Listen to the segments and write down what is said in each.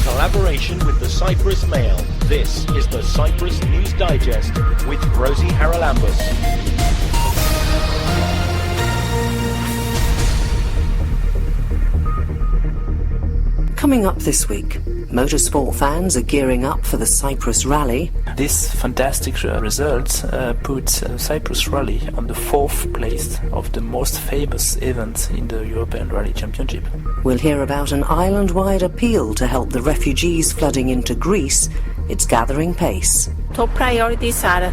collaboration with the Cyprus Mail. This is the Cyprus News Digest with Rosie Charalambous. Coming up this week, motorsport fans are gearing up for the Cyprus Rally. This fantastic result put Cyprus Rally on the 4th place of the most famous event in the European Rally Championship. We'll hear about an island-wide appeal to help the refugees flooding into Greece. It's gathering pace. Top priorities are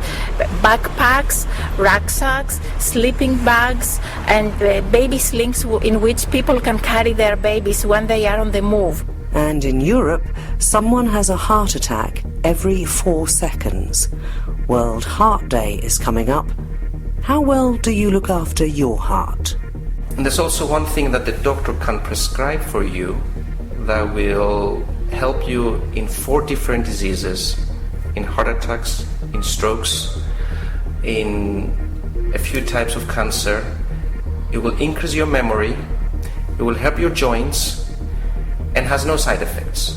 backpacks, rucksacks, sleeping bags and baby slings in which people can carry their babies when they are on the move. And in Europe, someone has a heart attack every 4 seconds. World Heart Day is coming up. How well do you look after your heart? And there's also one thing that the doctor can prescribe for you that will help you in 4 different diseases, in heart attacks, in strokes, in a few types of cancer. It will increase your memory, it will help your joints, and has no side effects.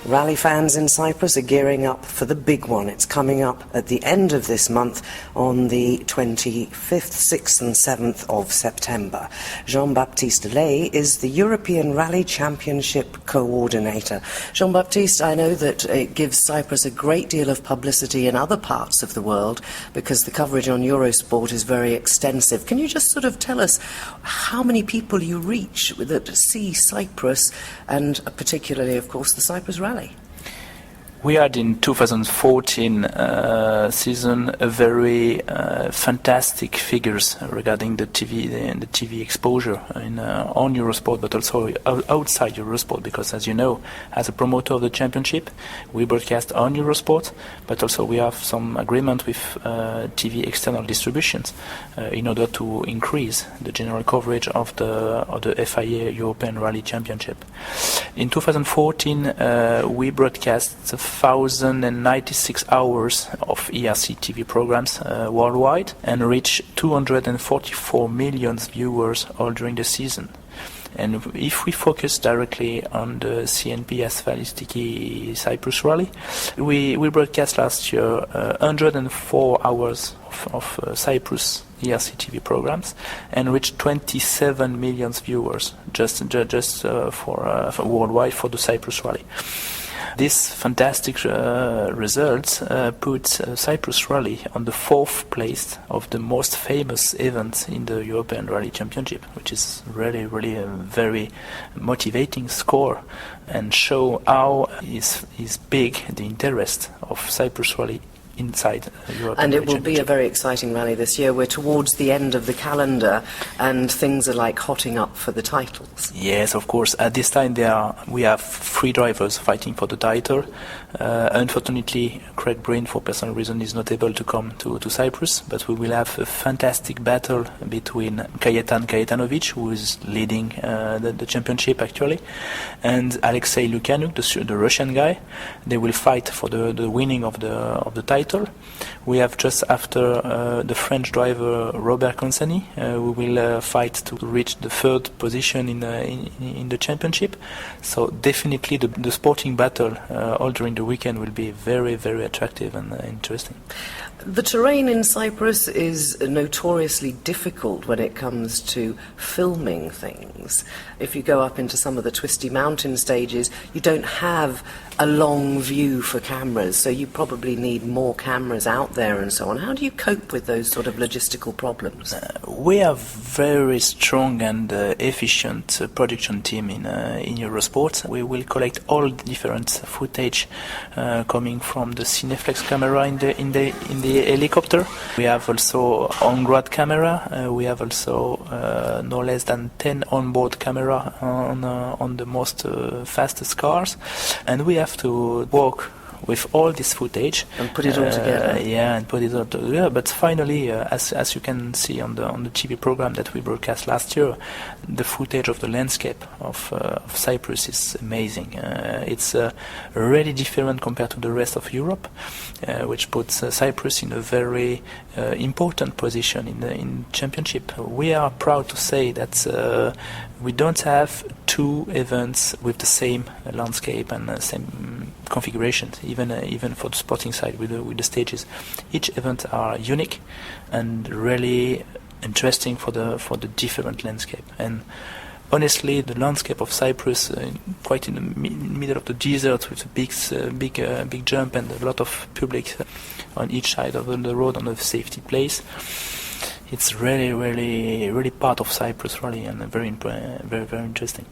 Rally fans in Cyprus are gearing up for the big one. It's coming up at the end of this month on the 25th, 6th and 7th of September. Jean-Baptiste Lay is the European Rally Championship coordinator. Jean-Baptiste, I know that it gives Cyprus a great deal of publicity in other parts of the world because the coverage on Eurosport is very extensive. Can you just sort of tell us how many people you reach that see Cyprus and particularly, of course, the Cyprus Rally? We had in 2014 season a very fantastic figures regarding the TV exposure on Eurosport, but also outside Eurosport, because as you know, as a promoter of the championship, we broadcast on Eurosport, but also we have some agreement with TV external distributions in order to increase the general coverage of the FIA European Rally Championship. In 2014, we broadcast 1,096 hours of ERC TV programs worldwide and reached 244 million viewers all during the season. And if we focus directly on the CNP Asfalistiki Cyprus Rally, we broadcast last year 104 hours of Cyprus ERC TV programs and reached 27 million viewers just for worldwide for the Cyprus Rally. This fantastic results put Cyprus Rally on the 4th place of the most famous event in the European Rally Championship, which is really a very motivating score and show how is big the interest of Cyprus Rally inside Europe. And it will be a very exciting rally this year. We're towards the end of the calendar and things are like hotting up for the titles. Yes, of course. At this time we have 3 drivers fighting for the title. Unfortunately, Craig Breen, for personal reasons, is not able to come to Cyprus, but we will have a fantastic battle between Kajetan Kajetanovic, who is leading the championship actually, and Alexei Lukyanuk, the Russian guy. They will fight for the winning of the title. We have just after the French driver Robert Consani, who will fight to reach the 3rd position in the championship. So definitely the sporting battle all during the weekend will be very attractive and interesting. The terrain in Cyprus is notoriously difficult when it comes to filming things. If you go up into some of the twisty mountain stages, you don't have a long view for cameras, so you probably need more cameras out there and so on. How do you cope with those sort of logistical problems? We have very strong and efficient production team in Eurosport. We will collect all different footage coming from the Cineflex camera in the helicopter. We have also on-ground camera. We have also no less than 10 on-board camera on the most fastest cars, and we have to work with all this footage and put it all together. And put it all together. But finally, as you can see on the TV program that we broadcast last year, the footage of the landscape of Cyprus is amazing. It's really different compared to the rest of Europe, which puts Cyprus in a very important position in championship. We are proud to say that we don't have two events with the same landscape and same configurations, even for the sporting side with the stages. Each event are unique and really interesting for the different landscape. And honestly, the landscape of Cyprus, quite in the middle of the desert, with a big jump and a lot of public on each side of the road on a safety place. It's really part of Cyprus Rally, and very interesting.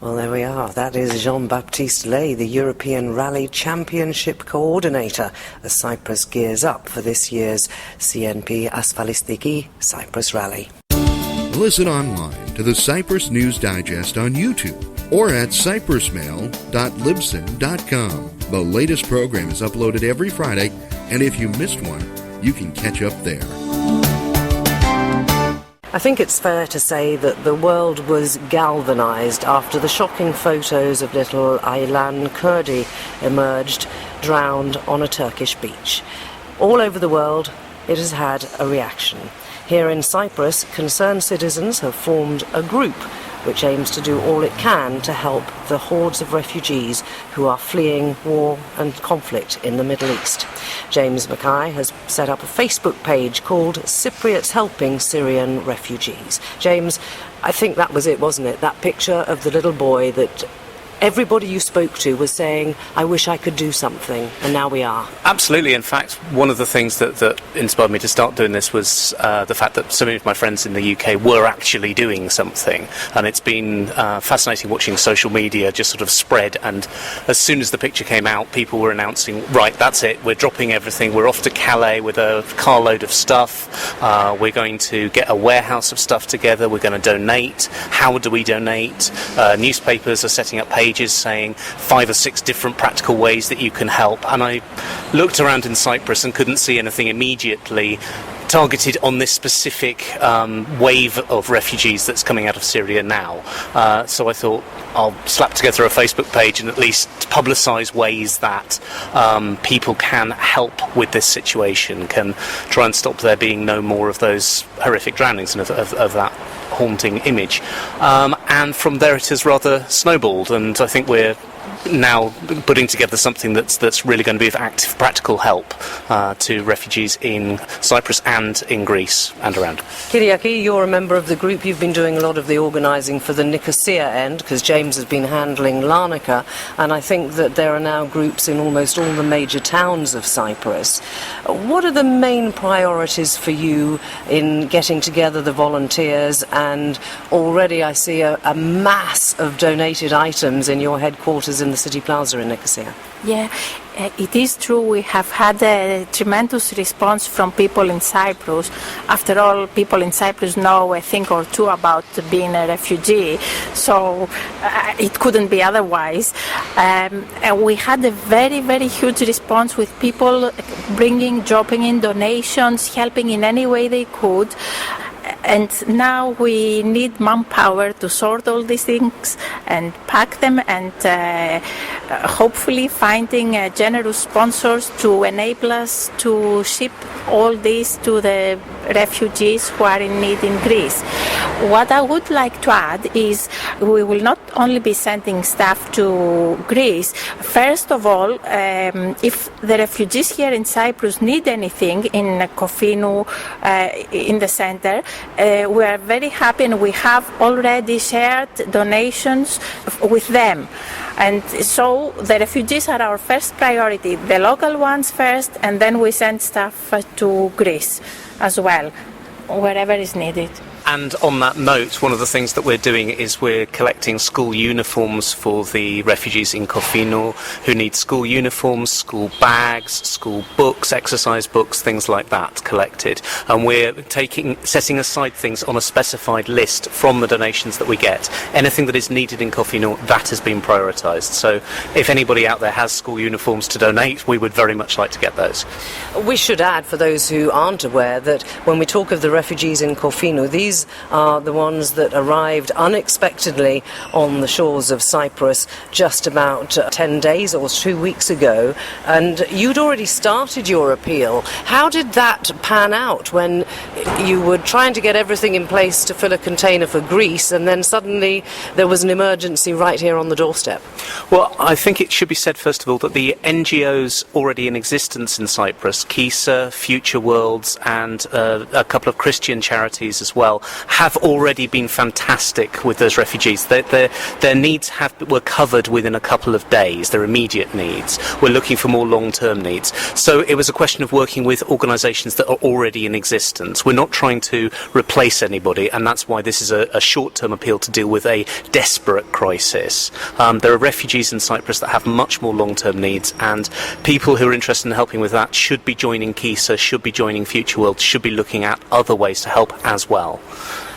Well, there we are. That is Jean-Baptiste Lay, the European Rally Championship Coordinator, as Cyprus gears up for this year's CNP Asfalistiki Cyprus Rally. Listen online to the Cyprus News Digest on YouTube or at cyprusmail.libsyn.com. The latest program is uploaded every Friday, and if you missed one, you can catch up there. I think it's fair to say that the world was galvanised after the shocking photos of little Aylan Kurdi emerged drowned on a Turkish beach. All over the world, it has had a reaction. Here in Cyprus, concerned citizens have formed a group which aims to do all it can to help the hordes of refugees who are fleeing war and conflict in the Middle East. James Mackay has set up a Facebook page called Cypriots Helping Syrian Refugees. James, I think that was it, wasn't it? That picture of the little boy that everybody you spoke to was saying, I wish I could do something, and now we are. Absolutely. In fact, one of the things that inspired me to start doing this was the fact that so many of my friends in the UK were actually doing something, and it's been fascinating watching social media just sort of spread, and as soon as the picture came out, people were announcing, right, that's it, we're dropping everything, we're off to Calais with a carload of stuff, we're going to get a warehouse of stuff together, we're going to donate. How do we donate? Newspapers are setting up pages saying 5 or 6 different practical ways that you can help, and I looked around in Cyprus and couldn't see anything immediately targeted on this specific wave of refugees that's coming out of Syria now. So I thought I'll slap together a Facebook page and at least publicise ways that people can help with this situation, can try and stop there being no more of those horrific drownings and of that haunting image. And from there it has rather snowballed, and I think we're now putting together something that's really going to be of active practical help to refugees in Cyprus and in Greece and around. Kyriaki, you're a member of the group. You've been doing a lot of the organising for the Nicosia end, because James has been handling Larnaca, and I think that there are now groups in almost all the major towns of Cyprus. What are the main priorities for you in getting together the volunteers? And already I see a mass of donated items in your headquarters in the City Plaza in Nicosia. Yeah, it is true. We have had a tremendous response from people in Cyprus. After all, people in Cyprus know a thing or two about being a refugee, so it couldn't be otherwise. And we had a very huge response with people dropping in donations, helping in any way they could. And now we need manpower to sort all these things and pack them, and hopefully finding generous sponsors to enable us to ship all this to the refugees who are in need in Greece. What I would like to add is we will not only be sending stuff to Greece. First of all, if the refugees here in Cyprus need anything in Kofinu, in the center, we are very happy, and we have already shared donations with them. And so the refugees are our first priority, the local ones first, and then we send stuff to Greece as well, wherever is needed. And on that note, one of the things that we're doing is we're collecting school uniforms for the refugees in Kofino who need school uniforms, school bags, school books, exercise books, things like that collected. And we're setting aside things on a specified list from the donations that we get. Anything that is needed in Kofino, that has been prioritised. So if anybody out there has school uniforms to donate, we would very much like to get those. We should add, for those who aren't aware, that when we talk of the refugees in Kofino, these are the ones that arrived unexpectedly on the shores of Cyprus just about 10 days or 2 weeks ago, and you'd already started your appeal. How did that pan out when you were trying to get everything in place to fill a container for Greece, and then suddenly there was an emergency right here on the doorstep? Well, I think it should be said first of all that the NGOs already in existence in Cyprus, Kisa, Future Worlds, and a couple of Christian charities as well, have already been fantastic with those refugees. Their needs were covered within a couple of days, their immediate needs. We're looking for more long-term needs. So it was a question of working with organisations that are already in existence. We're not trying to replace anybody, and that's why this is a short-term appeal to deal with a desperate crisis. There are refugees in Cyprus that have much more long-term needs, and people who are interested in helping with that should be joining Kisa, should be joining Future World, should be looking at other ways to help as well.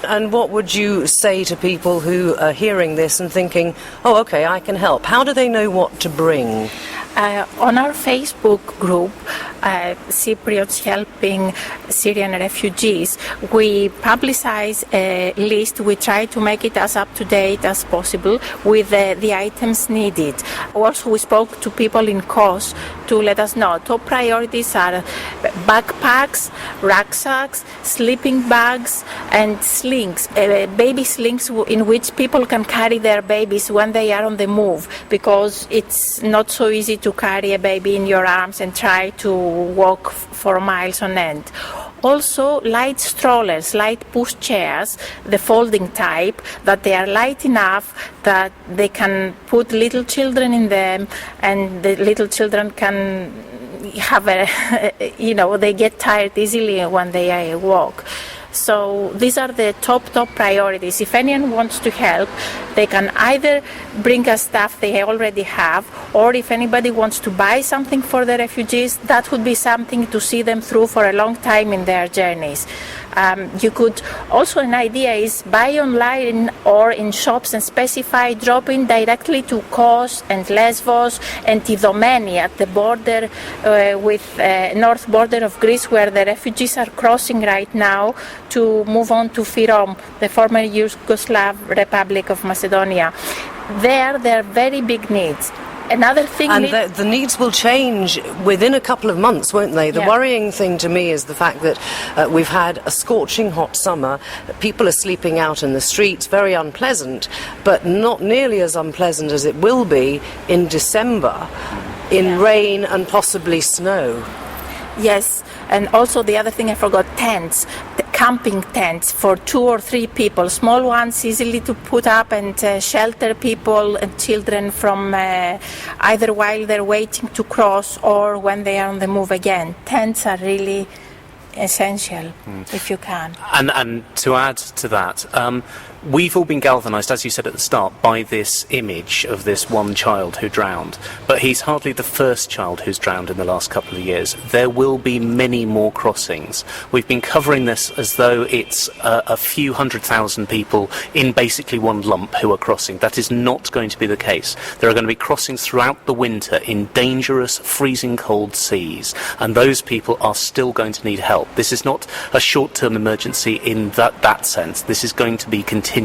And what would you say to people who are hearing this and thinking, oh, okay, I can help? How do they know what to bring? On our Facebook group, Cypriots Helping Syrian Refugees, we publicize a list. We try to make it as up-to-date as possible with the items needed. Also, we spoke to people in Kos to let us know. Top priorities are backpacks, rucksacks, sleeping bags, and slings, baby slings in which people can carry their babies when they are on the move, because it's not so easy to carry a baby in your arms and try to walk for miles on end. Also, light strollers, light push chairs, the folding type, that they are light enough that they can put little children in them, and the little children can have they get tired easily when they walk. So these are the top priorities. If anyone wants to help, they can either bring us stuff they already have, or if anybody wants to buy something for the refugees, that would be something to see them through for a long time in their journeys. You could also, an idea is buy online or in shops and specify drop-in directly to Kos and Lesvos and Idomeni at the border with north border of Greece, where the refugees are crossing right now to move on to Fyrom, the former Yugoslav Republic of Macedonia. There are very big needs. Another thing, and the needs will change within a couple of months, won't they? The worrying thing to me is the fact that we've had a scorching hot summer. People are sleeping out in the streets, very unpleasant, but not nearly as unpleasant as it will be in December, in rain and possibly snow. Yes, and also the other thing I forgot, tents, the camping tents for 2 or 3 people, small ones, easily to put up and shelter people and children from either while they're waiting to cross or when they are on the move again. Tents are really essential, if you can. And to add to that, we've all been galvanised, as you said at the start, by this image of this one child who drowned. But he's hardly the first child who's drowned in the last couple of years. There will be many more crossings. We've been covering this as though it's a few 100,000 people in basically one lump who are crossing. That is not going to be the case. There are going to be crossings throughout the winter in dangerous, freezing cold seas. And those people are still going to need help. This is not a short-term emergency in that sense. This is going to be continuous.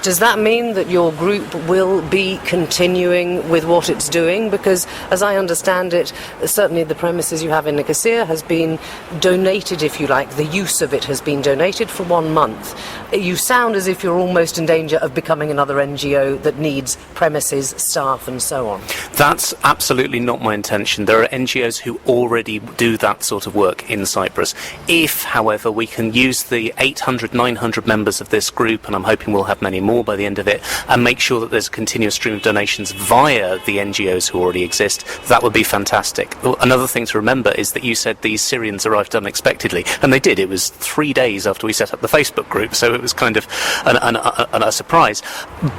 Does that mean that your group will be continuing with what it's doing? Because, as I understand it, certainly the premises you have in Nicosia has been donated, if you like. The use of it has been donated for 1 month. You sound as if you're almost in danger of becoming another NGO that needs premises, staff and so on. That's absolutely not my intention. There are NGOs who already do that sort of work in Cyprus. If, however, we can use the 800, 900 members of this group, and I'm hoping we'll have many more by the end of it, and make sure that there's a continuous stream of donations via the NGOs who already exist. That would be fantastic. Another thing to remember is that you said these Syrians arrived unexpectedly, and they did. It was 3 days after we set up the Facebook group, so it was kind of a surprise.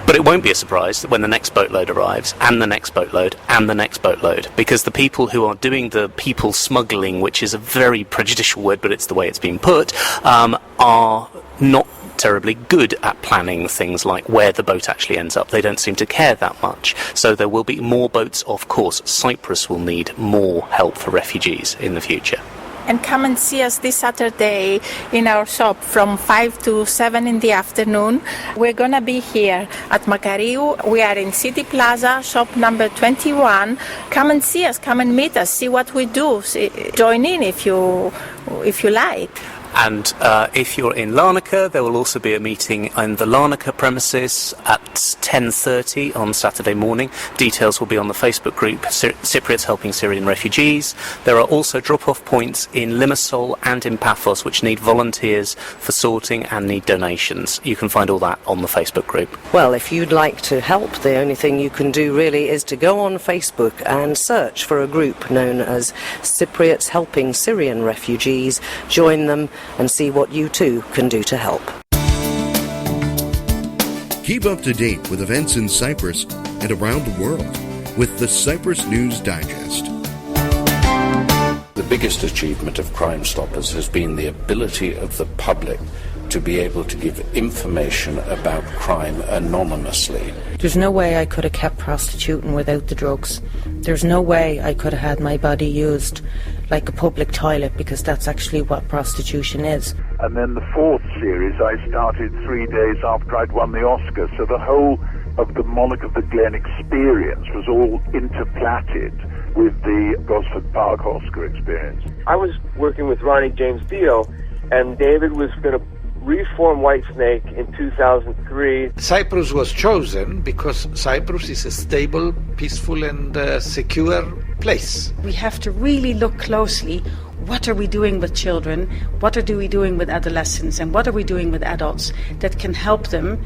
But it won't be a surprise when the next boatload arrives, and the next boatload, and the next boatload, because the people who are doing the people smuggling, which is a very prejudicial word, but it's the way it's been put, are not terribly good at planning things like where the boat actually ends up. They don't seem to care that much. So there will be more boats, of course. Cyprus will need more help for refugees in the future. And come and see us this Saturday in our shop from 5 to 7 in the afternoon. We're going to be here at Makariou. We are in City Plaza, shop number 21. Come and see us, come and meet us, see what we do. Join in if you like. And if you're in Larnaca, there will also be a meeting in the Larnaca premises at 10:30 on Saturday morning. Details will be on the Facebook group Cypriots Helping Syrian Refugees. There are also drop-off points in Limassol and in Paphos which need volunteers for sorting and need donations. You can find all that on the Facebook group. Well, if you'd like to help, the only thing you can do really is to go on Facebook and search for a group known as Cypriots Helping Syrian Refugees. Join them and see what you too can do to help. Keep up to date with events in Cyprus and around the world with the Cyprus News Digest. The biggest achievement of Crime Stoppers has been the ability of the public to be able to give information about crime anonymously. There's no way I could have kept prostituting without the drugs. There's no way I could have had my body used like a public toilet, because that's actually what prostitution is. And then the fourth series I started 3 days after I'd won the Oscar, so the whole of the Monarch of the Glen experience was all interplatted with the Gosford Park Oscar experience. I was working with Ronnie James Dio, and David was going to reform Whitesnake in 2003. Cyprus was chosen because Cyprus is a stable, peaceful and secure place. We have to really look closely. What are we doing with children? What are we doing with adolescents? And what are we doing with adults that can help them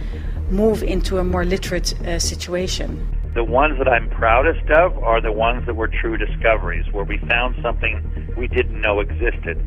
move into a more literate situation? The ones that I'm proudest of are the ones that were true discoveries, where we found something we didn't know existed.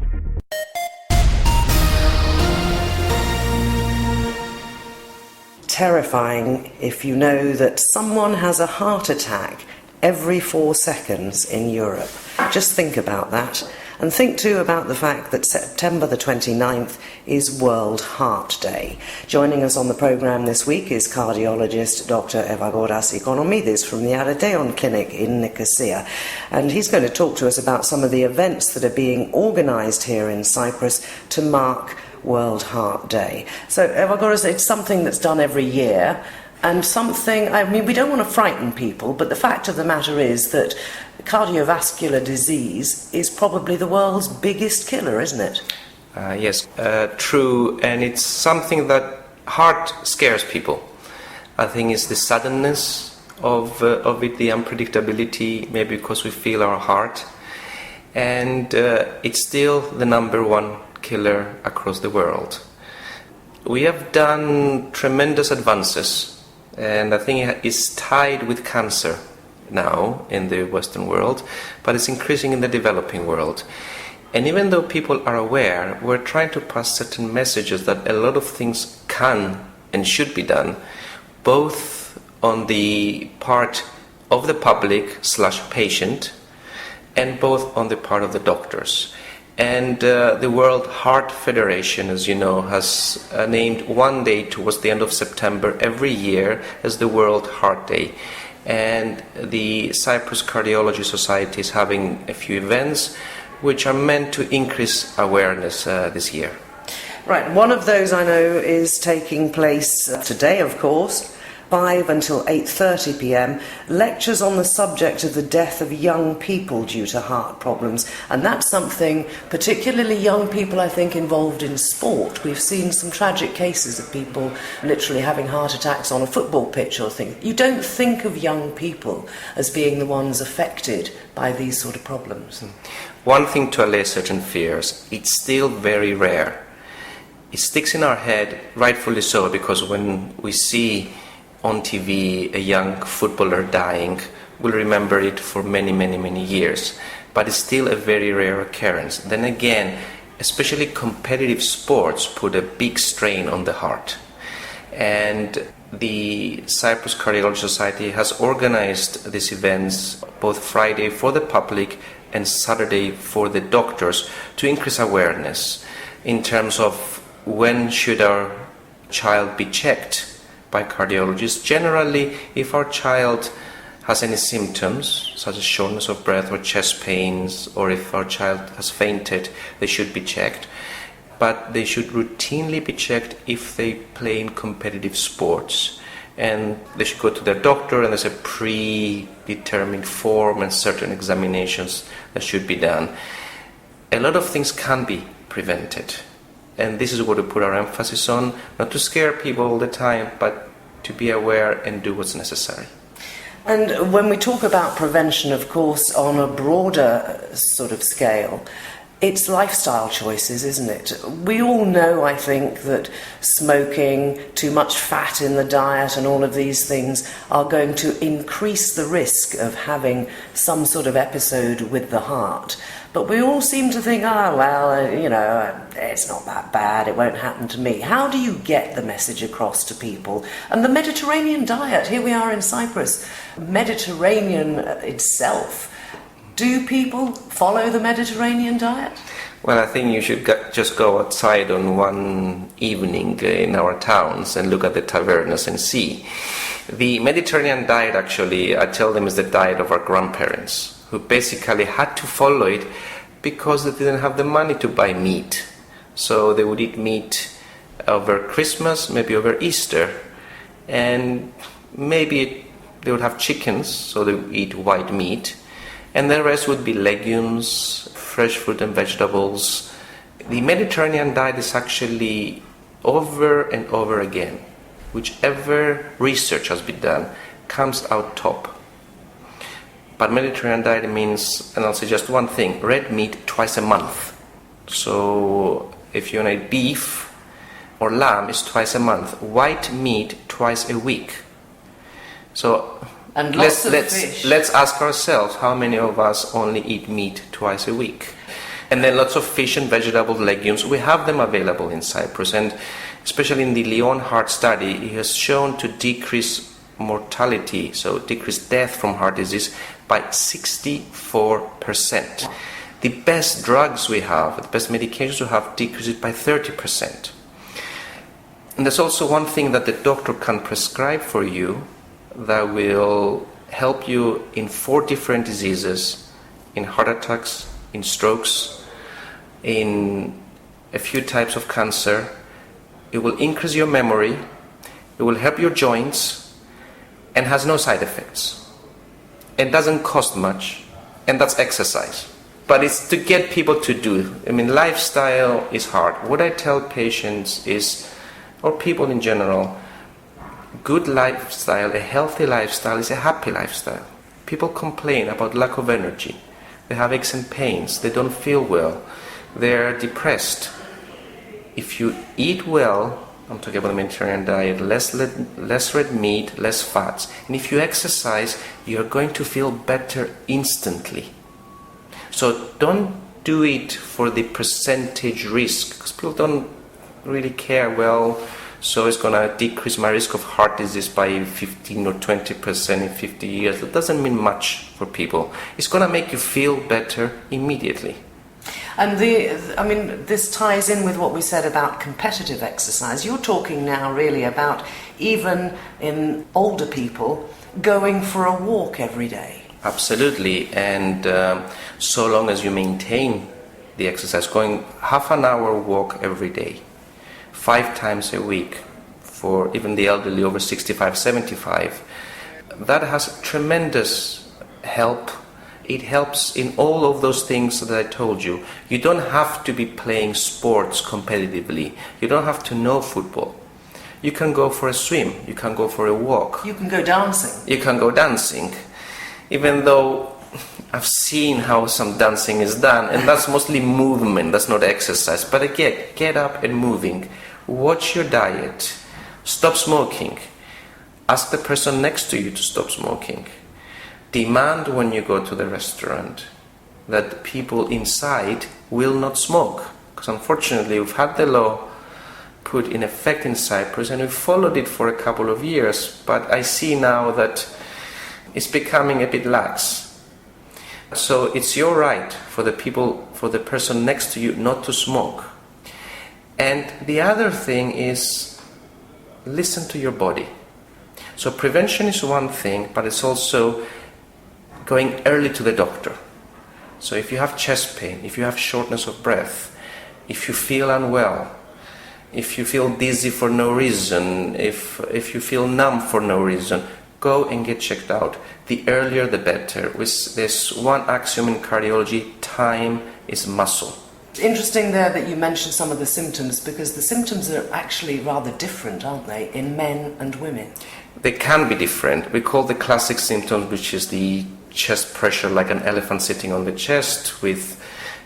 Terrifying if you know that someone has a heart attack every 4 seconds in Europe. Just think about that. And think too about the fact that September the 29th is World Heart Day. Joining us on the programme this week is cardiologist Dr. Evagoras Ikonomidis from the Aradeon Clinic in Nicosia. And he's going to talk to us about some of the events that are being organised here in Cyprus to mark World Heart Day. So, Evagoras, it's something that's done every year, and something, I mean, we don't want to frighten people, but the fact of the matter is that cardiovascular disease is probably the world's biggest killer, isn't it? Yes, true, and it's something that heart scares people. I think it's the suddenness of it, the unpredictability, maybe because we feel our heart, and it's still the number one killer across the world. We have done tremendous advances, and I think it's tied with cancer now in the Western world, but it's increasing in the developing world. And even though people are aware, we're trying to pass certain messages that a lot of things can and should be done, both on the part of the public / patient, and both on the part of the doctors. And the World Heart Federation, as you know, has named one day towards the end of September every year as the World Heart Day. And the Cyprus Cardiology Society is having a few events which are meant to increase awareness this year. Right, one of those I know is taking place today, of course, 5 until 8:30 p.m, lectures on the subject of the death of young people due to heart problems. And that's something, particularly young people, I think, involved in sport. We've seen some tragic cases of people literally having heart attacks on a football pitch or things. You don't think of young people as being the ones affected by these sort of problems. One thing to allay certain fears, it's still very rare. It sticks in our head, rightfully so, because when we see on TV a young footballer dying, we'll remember it for many, many, many years. But it's still a very rare occurrence. Then again, especially competitive sports put a big strain on the heart. And the Cyprus Cardiology Society has organized these events both Friday for the public and Saturday for the doctors to increase awareness in terms of when should our child be checked by cardiologists. Generally, if our child has any symptoms such as shortness of breath or chest pains, or if our child has fainted, they should be checked. But they should routinely be checked if they play in competitive sports. And they should go to their doctor, and there's a predetermined form and certain examinations that should be done. A lot of things can be prevented. And this is what we put our emphasis on, not to scare people all the time, but to be aware and do what's necessary. And when we talk about prevention, of course, on a broader sort of scale, it's lifestyle choices, isn't it? We all know, I think, that smoking, too much fat in the diet and all of these things are going to increase the risk of having some sort of episode with the heart. But we all seem to think, it's not that bad, it won't happen to me. How do you get the message across to people? And the Mediterranean diet, here we are in Cyprus, Mediterranean itself. Do people follow the Mediterranean diet? Well, I think you should just go outside on one evening in our towns and look at the tavernas and see. The Mediterranean diet, actually, I tell them, is the diet of our grandparents, who basically had to follow it because they didn't have the money to buy meat. So they would eat meat over Christmas, maybe over Easter, and maybe they would have chickens, so they would eat white meat. And the rest would be legumes, fresh fruit and vegetables. The Mediterranean diet is actually over and over again. Whichever research has been done comes out top. But Mediterranean diet means, and I'll say just one thing, red meat twice a month. So if you want to eat beef or lamb, it's twice a month. White meat twice a week. So and let's ask ourselves, how many of us only eat meat twice a week? And then lots of fish and vegetables, legumes. We have them available in Cyprus, and especially in the Lyon heart study, it has shown to decrease mortality, so decrease death from heart disease by 64%. The best drugs we have, the best medications we have, decrease it by 30%. And there's also one thing that the doctor can prescribe for you that will help you in 4 different diseases, in heart attacks, in strokes, in a few types of cancer. It will increase your memory, it will help your joints, and has no side effects. It doesn't cost much, and that's exercise. But it's to get people to do. I mean, lifestyle is hard. What I tell patients is, or people in general, good lifestyle, a healthy lifestyle is a happy lifestyle. People complain about lack of energy. They have aches and pains. They don't feel well. They're depressed. If you eat well, I'm talking about the Mediterranean diet, less red meat, less fats. And if you exercise, you're going to feel better instantly. So don't do it for the percentage risk, because people don't really care, well, so it's going to decrease my risk of heart disease by 15 or 20% in 50 years. That doesn't mean much for people. It's going to make you feel better immediately. And this ties in with what we said about competitive exercise. You're talking now really about, even in older people, going for a walk every day. Absolutely, and so long as you maintain the exercise, going half an hour walk every day, 5 times a week, for even the elderly over 65, 75, that has tremendous help. It helps in all of those things that I told you. You don't have to be playing sports competitively. You don't have to know football. You can go for a swim. You can go for a walk. You can go dancing. You can go dancing. Even though I've seen how some dancing is done, and that's mostly movement, that's not exercise. But again, get up and moving. Watch your diet. Stop smoking. Ask the person next to you to stop smoking. Demand when you go to the restaurant that people inside will not smoke. Because unfortunately, we've had the law put in effect in Cyprus, and we've followed it for a couple of years. But I see now that it's becoming a bit lax. So it's your right for the person next to you not to smoke. And the other thing is, listen to your body. So prevention is one thing, but it's also going early to the doctor. So if you have chest pain, if you have shortness of breath, if you feel unwell, if you feel dizzy for no reason, if you feel numb for no reason, go and get checked out. The earlier the better. There's one axiom in cardiology: time is muscle. Interesting there that you mentioned some of the symptoms, because the symptoms are actually rather different, aren't they, in men and women? They can be different. We call the classic symptoms, which is the chest pressure like an elephant sitting on the chest, with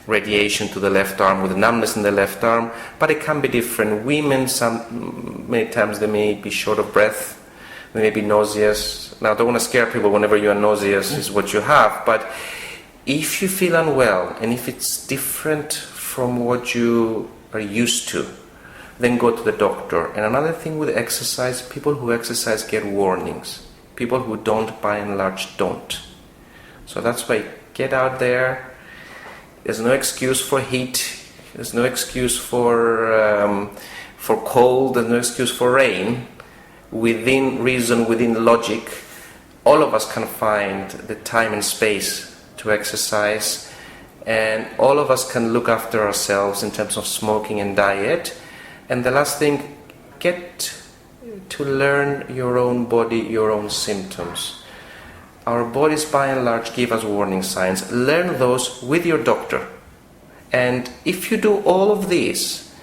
radiation to the left arm, with numbness in the left arm, but it can be different. Women, many times they may be short of breath, they may be nauseous. Now, I don't want to scare people. Whenever you are nauseous is what you have, but if you feel unwell and if it's different from what you are used to, then go to the doctor. And another thing with exercise, people who exercise get warnings. People who don't, by and large, don't. So that's why get out there. There's no excuse for heat. There's no excuse for cold. There's no excuse for rain. Within reason, within logic, all of us can find the time and space to exercise, and all of us can look after ourselves in terms of smoking and diet. And the last thing, get to learn your own body, your own symptoms. Our bodies, by and large, give us warning signs. Learn those with your doctor. And if you do all of these,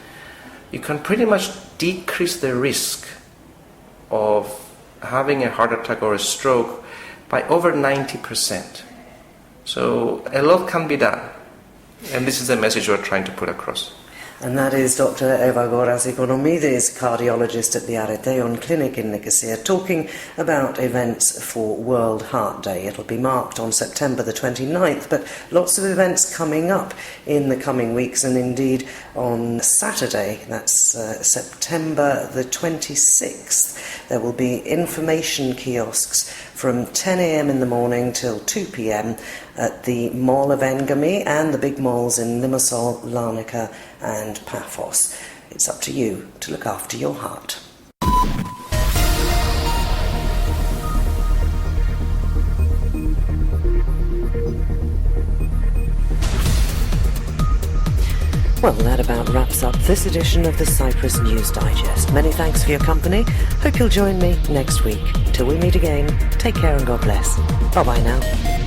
you can pretty much decrease the risk of having a heart attack or a stroke by over 90%. So a lot can be done. And this is the message we're trying to put across. And that is Dr. Evagoras Economides, cardiologist at the Aretion Clinic in Nicosia, talking about events for World Heart Day. It'll be marked on September the 29th, but lots of events coming up in the coming weeks, and indeed on Saturday, that's September the 26th, there will be information kiosks from 10 a.m. in the morning till 2 p.m. at the Mall of Engami and the big malls in Limassol, Larnaca and Paphos. It's up to you to look after your heart. Well, that about wraps up this edition of the Cyprus News Digest. Many thanks for your company. Hope you'll join me next week. Till we meet again, take care and God bless. Bye-bye now.